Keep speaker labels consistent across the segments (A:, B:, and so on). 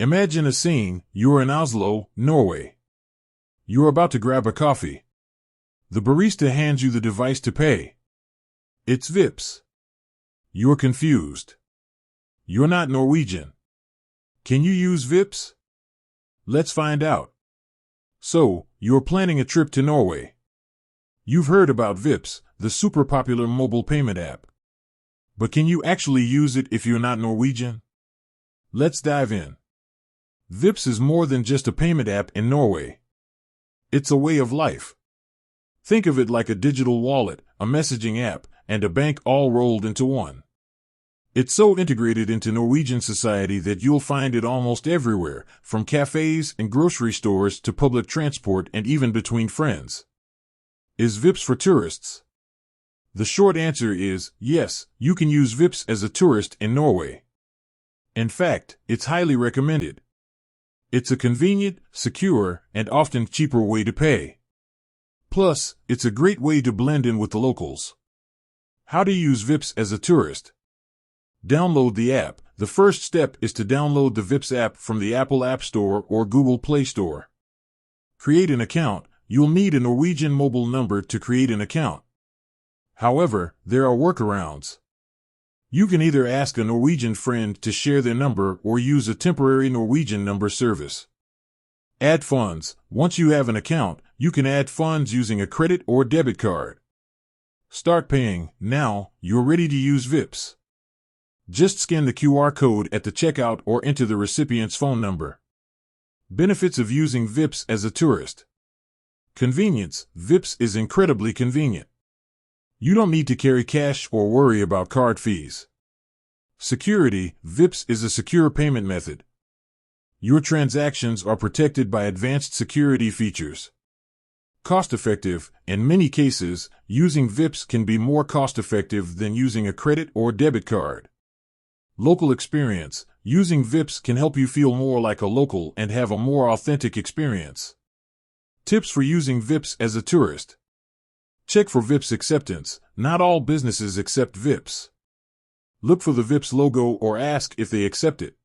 A: Imagine a scene. You're in Oslo, Norway. You're about to grab a coffee. The barista hands you the device to pay. It's Vips. You're confused. You're not Norwegian. Can you use Vips? Let's find out. So, you're planning a trip to Norway. You've heard about Vips, the super popular mobile payment app. But can you actually use it if you're not Norwegian? Let's dive in. Vips is more than just a payment app in Norway. It's a way of life. Think of it like a digital wallet, a messaging app, and a bank all rolled into one. It's so integrated into Norwegian society that you'll find it almost everywhere, from cafes and grocery stores to public transport and even between friends. Is Vips for tourists? The short answer is yes, you can use Vips as a tourist in Norway. In fact, it's highly recommended. It's a convenient, secure, and often cheaper way to pay. Plus, it's a great way to blend in with the locals. How to use Vips as a tourist? Download the app. The first step is to download the Vips app from the Apple App Store or Google Play Store. Create an account. You'll need a Norwegian mobile number to create an account. However, there are workarounds. You can either ask a Norwegian friend to share their number or use a temporary Norwegian number service. Add funds. Once you have an account, you can add funds using a credit or debit card. Start paying. Now, you're ready to use Vips. Just scan the QR code at the checkout or enter the recipient's phone number. Benefits of using Vips as a tourist. Convenience. Vips is incredibly convenient. You don't need to carry cash or worry about card fees. Security. Vips is a secure payment method. Your transactions are protected by advanced security features. Cost-effective. In many cases, using Vips can be more cost-effective than using a credit or debit card. Local experience. Using Vips can help you feel more like a local and have a more authentic experience. Tips for using Vips as a tourist. Check for Vips acceptance. Not all businesses accept Vips. Look for the Vips logo or ask if they accept it.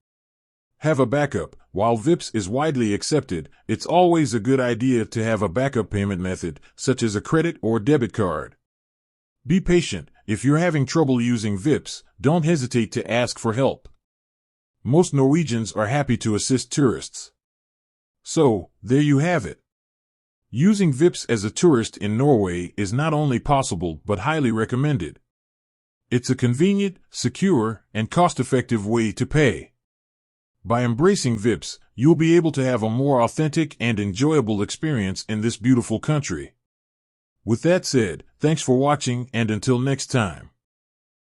A: Have a backup. While Vips is widely accepted, it's always a good idea to have a backup payment method, such as a credit or debit card. Be patient. If you're having trouble using Vips, don't hesitate to ask for help. Most Norwegians are happy to assist tourists. So, there you have it. Using Vips as a tourist in Norway is not only possible but highly recommended. It's a convenient, secure, and cost-effective way to pay. By embracing Vips, you'll be able to have a more authentic and enjoyable experience in this beautiful country. With that said, thanks for watching and until next time.